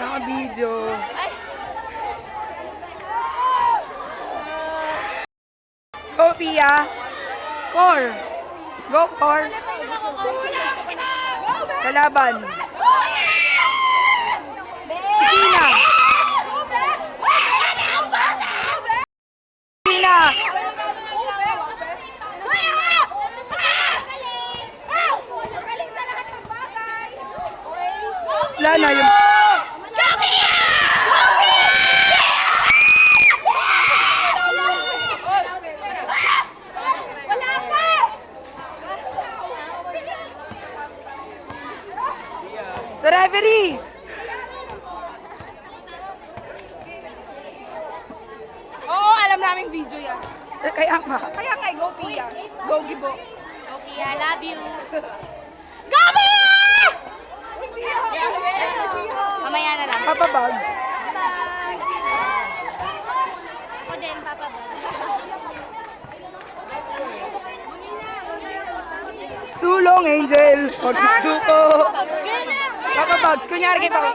Naka-video. Go, Pia. Four. Go, four. Kalaban. Tina. Tina. Wala na yung... Sa referee! Oo, alam naming video yan. Kaya nga. Kaya nga, go Pia. Go Gibo. Go Pia, love you. Go Pia! Mamaya na lang. Papabag. Ako din, Papa Bag. Sulong, Angel. Huwag suko. Papabags. Kunyari kay Papa.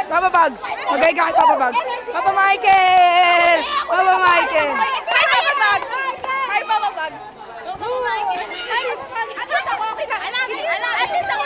Papabags. Magay ka kay Papabags. Papa Michael! Papa Michael! Hi, Papa Bags! Hi, Papa Bags! Hi, Papa Bags! Hi, Papa Bags! Okay na. Alam. At least ako